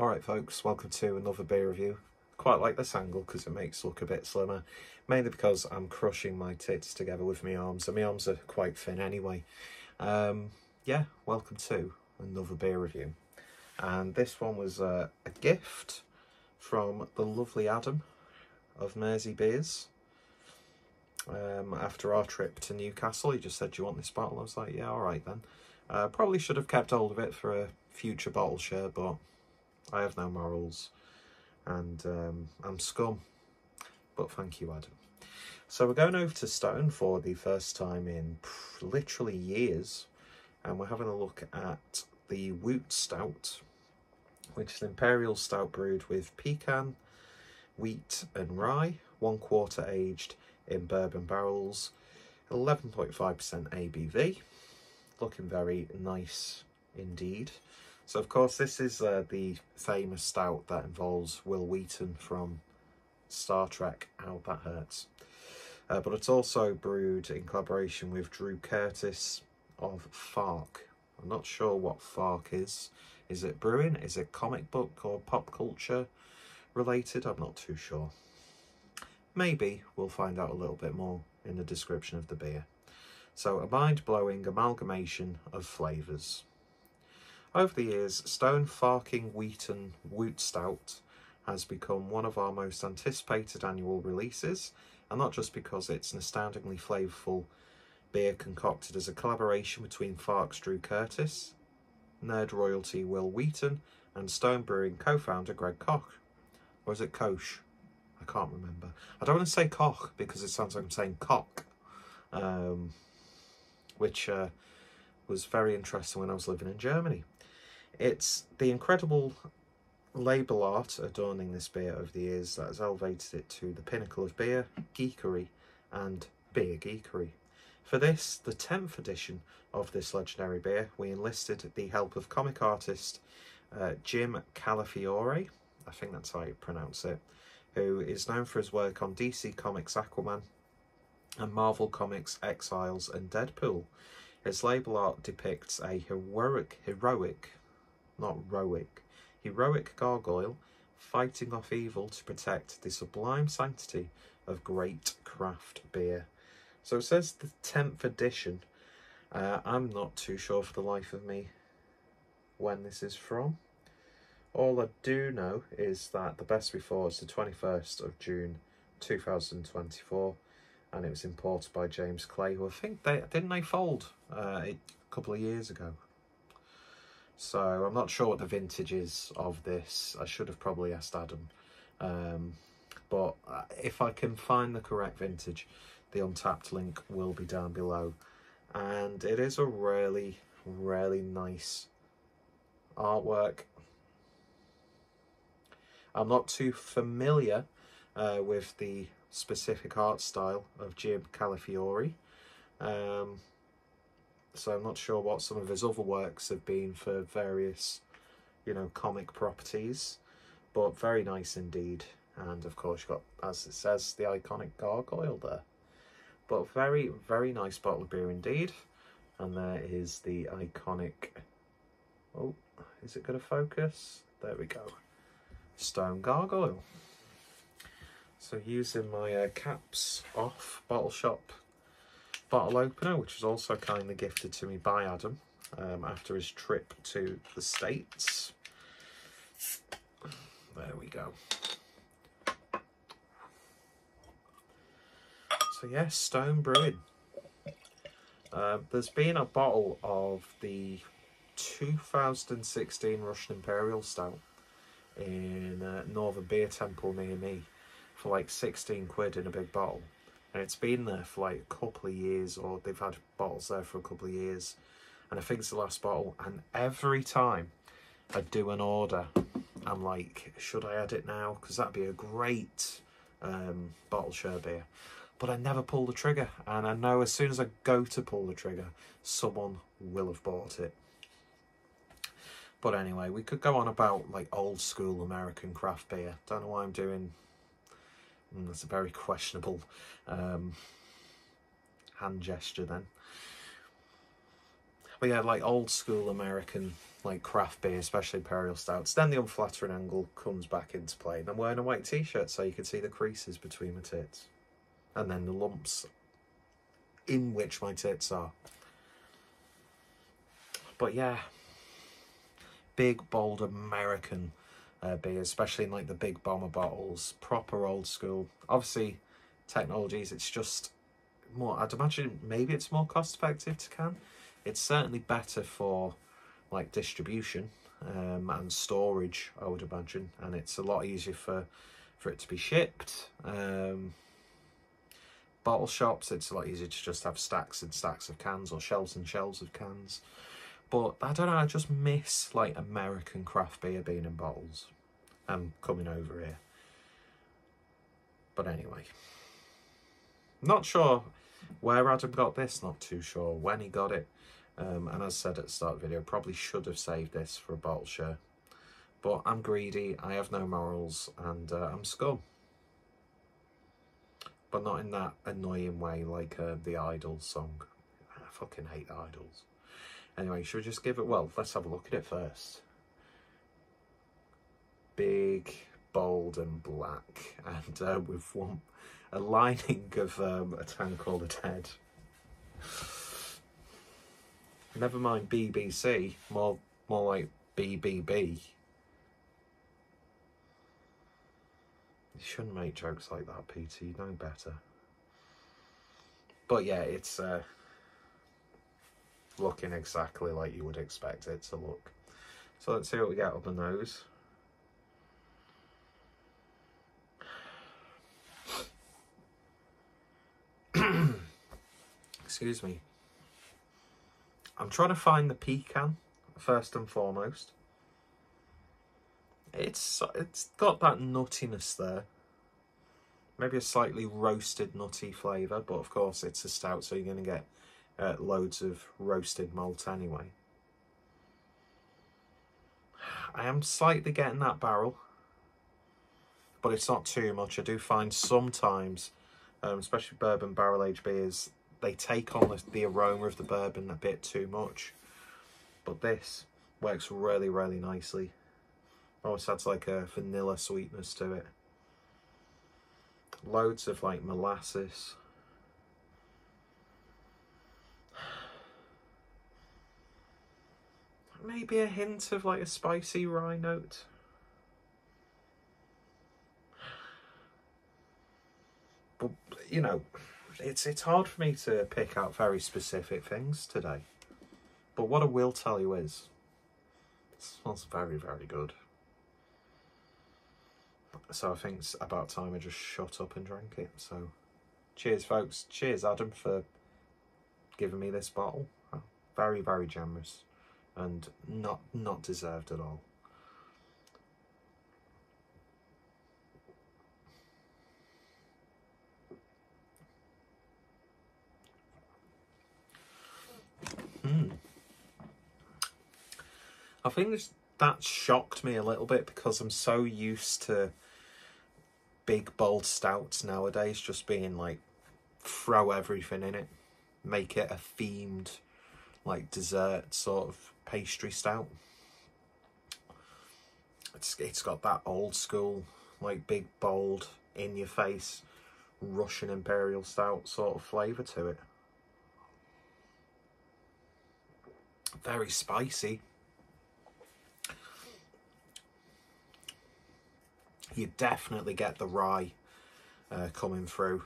Alright folks, welcome to another beer review. Quite like this angle because it makes it look a bit slimmer. Mainly because I'm crushing my tits together with my arms, and my arms are quite thin anyway. Yeah, welcome to another beer review. And this one was a gift from the lovely Adam of Mersey Beers. After our trip to Newcastle, he just said, "Do you want this bottle?" I was like, "Yeah, alright then." Probably should have kept hold of it for a future bottle share, but I have no morals, and I'm scum, but thank you, Adam. So we're going over to Stone for the first time in literally years, and we're having a look at the w00tstout Stout, which is an Imperial Stout brewed with pecan, wheat and rye, 1 quarter aged in bourbon barrels, 11.5% ABV, looking very nice indeed. So of course this is the famous stout that involves Will Wheaton from Star Trek. Ow, that hurts. But it's also brewed in collaboration with Drew Curtis of Fark. I'm not sure what Fark is. Is it brewing? Is it comic book or pop culture related? I'm not too sure. Maybe we'll find out a little bit more in the description of the beer. So a mind-blowing amalgamation of flavours. Over the years, Stone Farking Wheaton w00tstout Stout has become one of our most anticipated annual releases, and not just because it's an astoundingly flavourful beer concocted as a collaboration between Fark's Drew Curtis, nerd royalty Will Wheaton, and Stone Brewing co-founder Greg Koch. Or is it Koch? I can't remember. I don't want to say Koch because it sounds like I'm saying cock, which was very interesting when I was living in Germany. It's the incredible label art adorning this beer over the years that has elevated it to the pinnacle of beer geekery and beer geekery. For this, the 10th edition of this legendary beer, we enlisted the help of comic artist Jim Calafiore, I think that's how you pronounce it, who is known for his work on DC Comics' Aquaman and Marvel Comics' Exiles and Deadpool. His label art depicts a heroic gargoyle fighting off evil to protect the sublime sanctity of great craft beer. So it says the 10th edition. I'm not too sure for the life of me when this is from. All I do know is that the best before is the 21st of June 2024, and it was imported by James Clay, who I think didn't they fold a couple of years ago. So I'm not sure what the vintage is of this. I should have probably asked Adam. But if I can find the correct vintage, the Unbtappd link will be down below. And it is a really, really nice artwork. I'm not too familiar with the specific art style of Jim Calafiore. So I'm not sure what some of his other works have been for various, comic properties, but very nice indeed. And of course you've got, as it says, the iconic gargoyle there. But very, very nice bottle of beer indeed. And there is the iconic, oh, is it going to focus? There we go. Stone gargoyle. So using my caps off bottle shop bottle opener, which was also kindly gifted to me by Adam after his trip to the States. There we go. So yes, Stone Brewing. There's been a bottle of the 2016 Russian Imperial Stout in Northern Beer Temple near me for like 16 quid in a big bottle. And it's been there for like a couple of years, or they've had bottles there for a couple of years. And I think it's the last bottle. And every time I do an order, I'm like, should I add it now? Because that'd be a great bottle share beer. But I never pull the trigger. And I know as soon as I go to pull the trigger, someone will have bought it. But anyway, we could go on about like old school American craft beer. Don't know why I'm doing... that's a very questionable hand gesture then. But yeah, like old school American like craft beer, especially Imperial Stouts. Then the unflattering angle comes back into play. And I'm wearing a white t-shirt so you can see the creases between my tits. And then the lumps in which my tits are. But yeah, big, bold American beer, especially in like the big bomber bottles, proper old school. Obviously, technologies, it's just more, I'd imagine maybe it's more cost effective to can. It's certainly better for like distribution and storage, I would imagine, and it's a lot easier for it to be shipped. Bottle shops, it's a lot easier to just have stacks and stacks of cans or shelves and shelves of cans. But I don't know, I just miss like American craft beer being in bottles. I'm coming over here. But anyway, not sure where Adam got this, not too sure when he got it. And as I said at the start of the video, probably should have saved this for a bottle share. But I'm greedy, I have no morals, and I'm scum. But not in that annoying way like the Idols song. I fucking hate the Idols. Anyway, should we just give it... Well, let's have a look at it first. Big, bold and black. And with a lining of a tank called a Ted. Never mind BBC, more like BBB. You shouldn't make jokes like that, Peter. You know better. But yeah, it's looking exactly like you would expect it to look. So let's see what we get on the nose. Excuse me. I'm trying to find the pecan first and foremost. It's got that nuttiness there. Maybe a slightly roasted nutty flavour, but of course it's a stout, so you're going to get loads of roasted malt anyway. I am slightly getting that barrel, but it's not too much. I do find sometimes, especially bourbon barrel aged beers, they take on the aroma of the bourbon a bit too much. But this works really, really nicely. Almost adds like a vanilla sweetness to it. Loads of like molasses. Maybe a hint of like a spicy rye note. But, you know, it's hard for me to pick out very specific things today. But what I will tell you is, it smells very, very good. So I think it's about time I just shut up and drank it. So cheers, folks. Cheers, Adam, for giving me this bottle. Very, very generous and not deserved at all. I think that shocked me a little bit because I'm so used to big bold stouts nowadays just being like throw everything in it, make it a themed like dessert sort of pastry stout. It's got that old school like big bold in your face Russian Imperial Stout sort of flavour to it. Very spicy. You definitely get the rye coming through.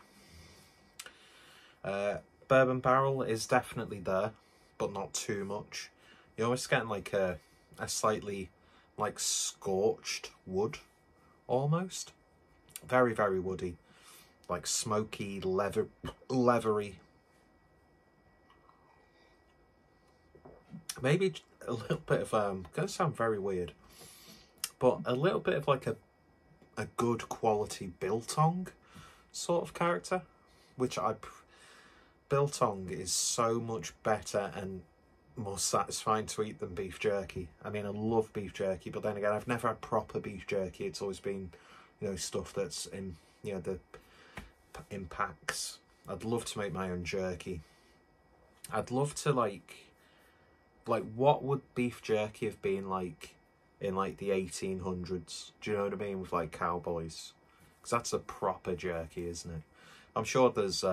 Bourbon barrel is definitely there, but not too much. You're almost getting like a slightly like scorched wood, almost. Very, very woody, like smoky, leathery. Maybe a little bit of gonna sound very weird, but a little bit of like a good quality biltong sort of character, which biltong is so much better and more satisfying to eat than beef jerky. I mean, I love beef jerky, but then again, I've never had proper beef jerky. It's always been, you know, stuff that's in, you know, in packs. I'd love to make my own jerky. I'd love to like like, what would beef jerky have been like in like the 1800s? Do you know what I mean? With like cowboys, because that's a proper jerky, isn't it? I'm sure there's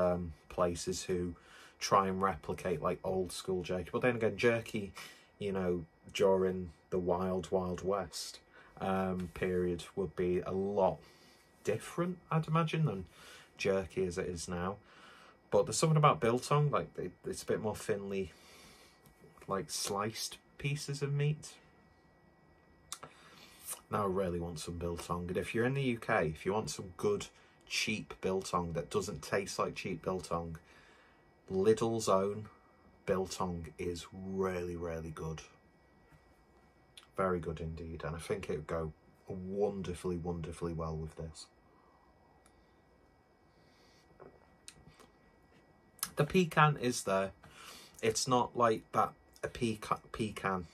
places who try and replicate like old school jerky, but then again, jerky, you know, during the wild west period would be a lot different, I'd imagine, than jerky as it is now. But there's something about biltong, like it's a bit more thinly like sliced pieces of meat. Now I really want some biltong, and if you're in the UK, if you want some good cheap biltong that doesn't taste like cheap biltong, Lidl's own biltong is really, really good. Very good indeed, and I think it would go wonderfully well with this. The pecan is there. It's not like that a pecan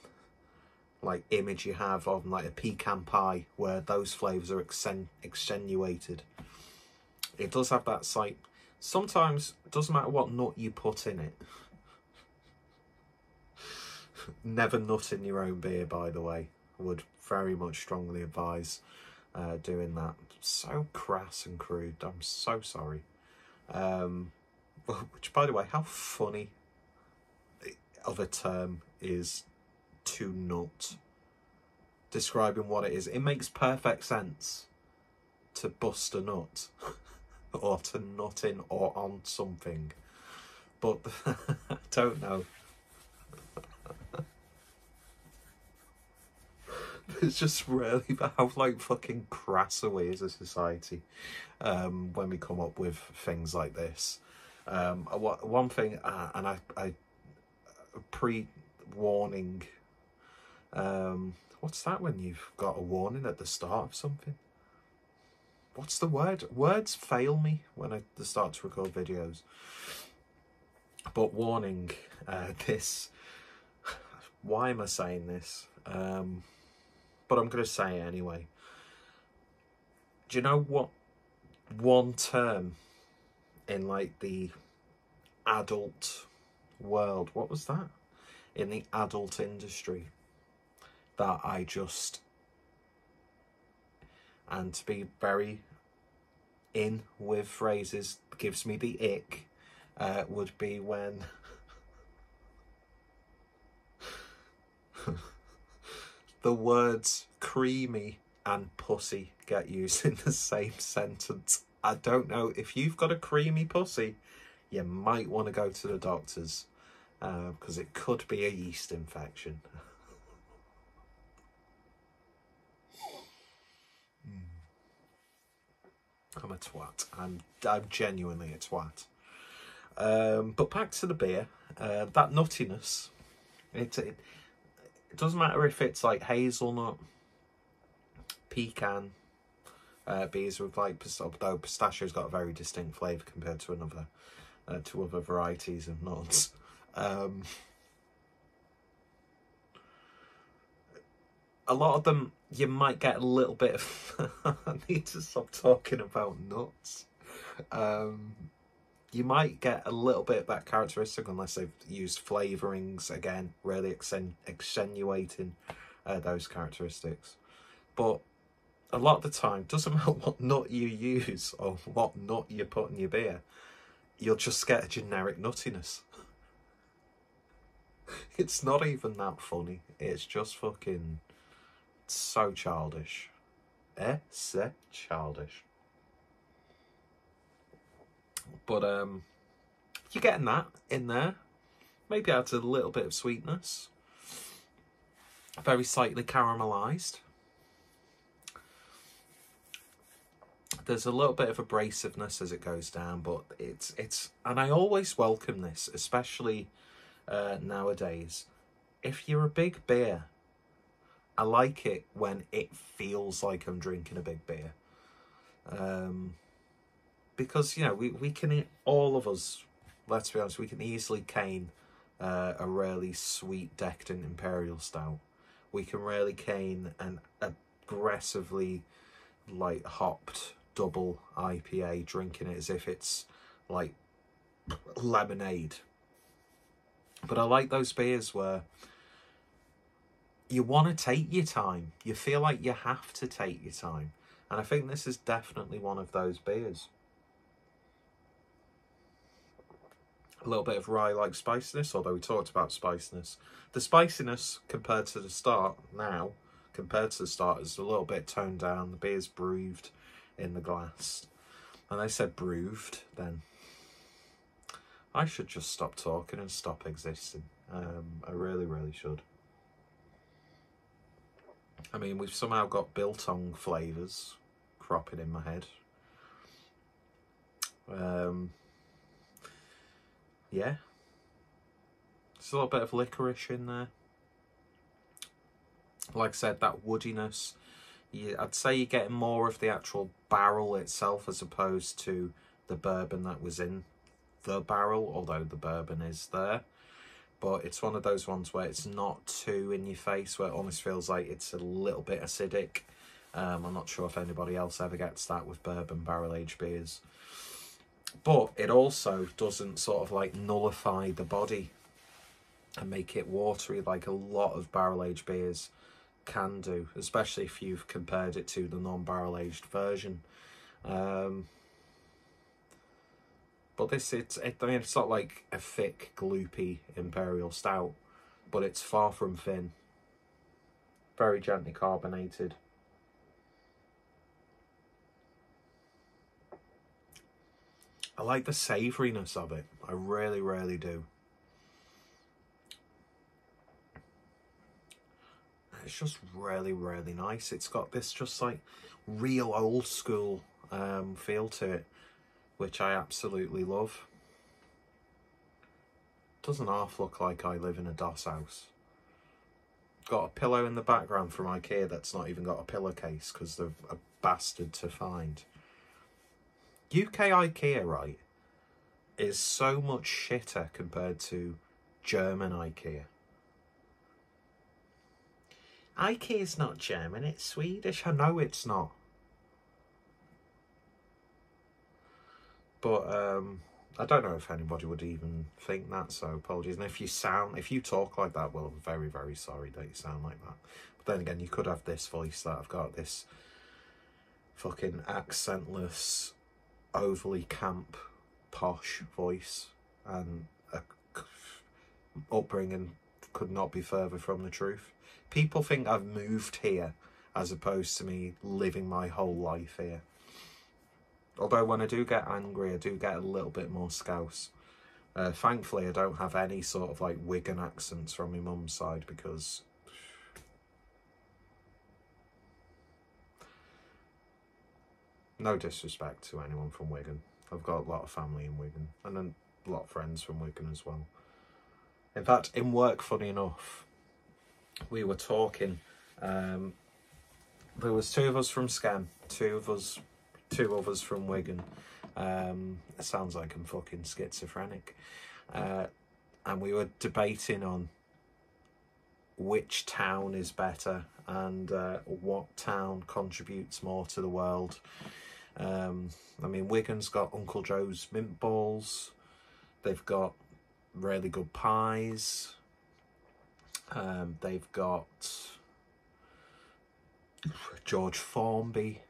like image you have of like a pecan pie where those flavours are extenuated. It does have that slight. Sometimes it doesn't matter what nut you put in it. Never nut in your own beer, by the way. Would very much strongly advise doing that. So crass and crude. I'm so sorry. Which, by the way, how funny of a term is to nut? Describing what it is. It makes perfect sense to bust a nut or to nut in or on something. But I don't know. It's just really how like fucking crass are we as a society when we come up with things like this. One thing, and I pre-warning. What's that when you've got a warning at the start of something? What's the word? Words fail me when I start to record videos. But warning, this. Why am I saying this? But I'm going to say it anyway. Do you know what one term in like the adult world, what was that? In the adult industry that I just, and to be very in with phrases, gives me the ick, would be when the words creamy and pussy get used in the same sentence. I don't know, if you've got a creamy pussy, you might want to go to the doctors, because it could be a yeast infection. I'm a twat. I'm genuinely a twat. But back to the beer. That nuttiness, it doesn't matter if it's like hazelnut, pecan, beers with like, although pistachio's got a very distinct flavour compared to other varieties of nuts. A lot of them, you might get a little bit of... I need to stop talking about nuts. You might get a little bit of that characteristic unless they've used flavourings, again, really extenuating those characteristics. But a lot of the time, doesn't matter what nut you use or what nut you put in your beer, you'll just get a generic nuttiness. It's not even that funny. It's just fucking so childish. So childish. But you're getting that in there. Maybe adds a little bit of sweetness. Very slightly caramelised. There's a little bit of abrasiveness as it goes down, but it's and I always welcome this, especially nowadays. If you're a big beer, I like it when it feels like I'm drinking a big beer. Because, you know, we can, all of us, let's be honest, we can easily cane a really sweet, decadent Imperial Stout. We can really cane an aggressively, like, hopped double IPA, drinking it as if it's, like, lemonade. But I like those beers where you want to take your time. You feel like you have to take your time. And I think this is definitely one of those beers. A little bit of rye-like spiciness, although we talked about spiciness. The spiciness compared to the start is a little bit toned down. The beer's brewed in the glass. And I said brewed, then I should just stop talking and stop existing. I really, really should. I mean, we've somehow got biltong flavours cropping in my head. Yeah. There's a little bit of licorice in there. Like I said, that woodiness. I'd say you're getting more of the actual barrel itself as opposed to the bourbon that was in the barrel, although the bourbon is there. But it's one of those ones where it's not too in your face, where it almost feels like it's a little bit acidic. I'm not sure if anybody else ever gets that with bourbon barrel-aged beers. But it also doesn't sort of like nullify the body and make it watery like a lot of barrel-aged beers can do, especially if you've compared it to the non-barrel-aged version. But this, I mean, it's not like a thick, gloopy Imperial Stout, but it's far from thin. Very gently carbonated. I like the savouriness of it. I really, really do. It's just really, really nice. It's got this just like real old school feel to it, which I absolutely love. Doesn't half look like I live in a DOS house. Got a pillow in the background from IKEA that's not even got a pillowcase because they're a bastard to find. UK IKEA, right, is so much shitter compared to German IKEA. IKEA's not German, it's Swedish. I know it's not. But I don't know if anybody would even think that, so apologies. And if you talk like that, well, I'm very, very sorry that you sound like that. But then again, you could have this voice that I've got, this fucking accentless, overly camp, posh voice, and a upbringing could not be further from the truth. People think I've moved here as opposed to me living my whole life here. Although when I do get angry, I do get a little bit more Scouse. Thankfully, I don't have any sort of like Wigan accents from my mum's side because no disrespect to anyone from Wigan. I've got a lot of family in Wigan and then a lot of friends from Wigan as well. In fact, in work, funny enough, we were talking. There was two of us from Scam, two others from Wigan. It sounds like I'm fucking schizophrenic. And we were debating on which town is better and what town contributes more to the world. I mean, Wigan's got Uncle Joe's mint balls. They've got really good pies. They've got George Formby.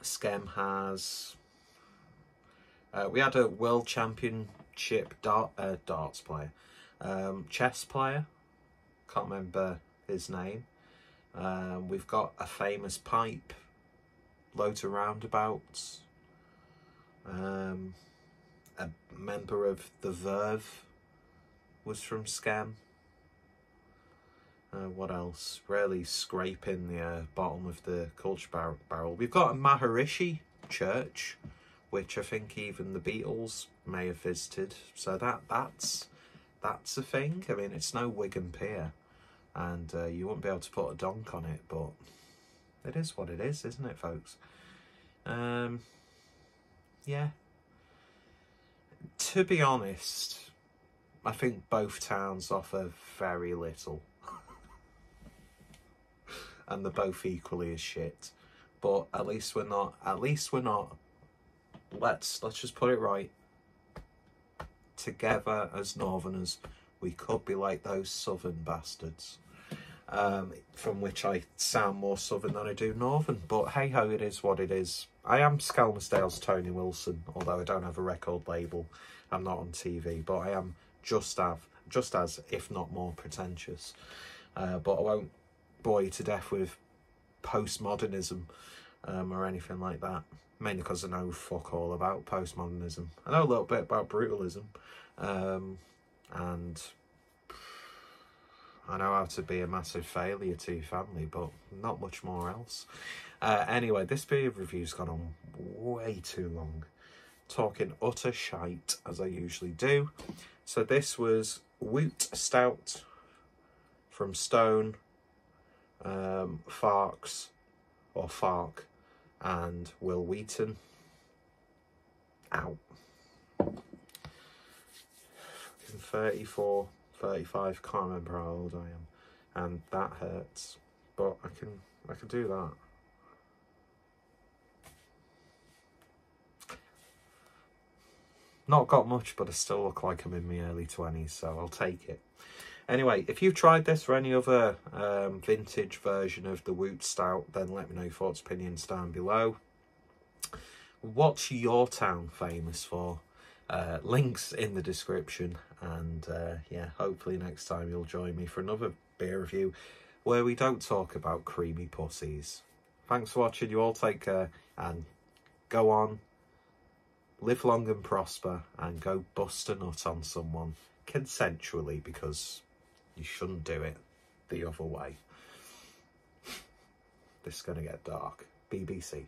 Skem has... we had a world championship darts player. Chess player. Can't remember his name. We've got a famous pipe. Loads of roundabouts. A member of the Verve was from Scam. What else? Really scraping the bottom of the culture barrel. We've got a Maharishi church, which I think even the Beatles may have visited. So that's a thing. I mean, it's no Wigan Pier, and you wouldn't be able to put a donk on it, but it is what it is, isn't it, folks? Yeah. To be honest, I think both towns offer very little. And they're both equally as shit. But at least we're not, let's just put it right. Together as Northerners, we could be like those southern bastards. From which I sound more southern than I do northern, but hey ho, it is what it is. I am Skelmersdale's Tony Wilson, although I don't have a record label, I'm not on TV, but I am just as, if not more pretentious. But I won't bore you to death with postmodernism or anything like that, mainly because I know fuck all about postmodernism. I know a little bit about brutalism, and I know how to be a massive failure to your family, but not much more else. Anyway, this beer review's gone on way too long. Talking utter shite, as I usually do. So this was Wheaton Stout from Stone, Farks, or Fark, and Will Wheaton. Ow. 34... 35, can't remember how old I am, and that hurts, but I can do that. Not got much, but I still look like I'm in my early 20s, so I'll take it. Anyway, if you've tried this or any other vintage version of the Wheaton Stout, then let me know your thoughts, opinions down below. What's your town famous for? Links in the description, and yeah, hopefully next time you'll join me for another beer review where we don't talk about creamy pussies. Thanks for watching, you all take care, and go on, live long and prosper, and go bust a nut on someone consensually, because you shouldn't do it the other way. This is going to get dark. BBC.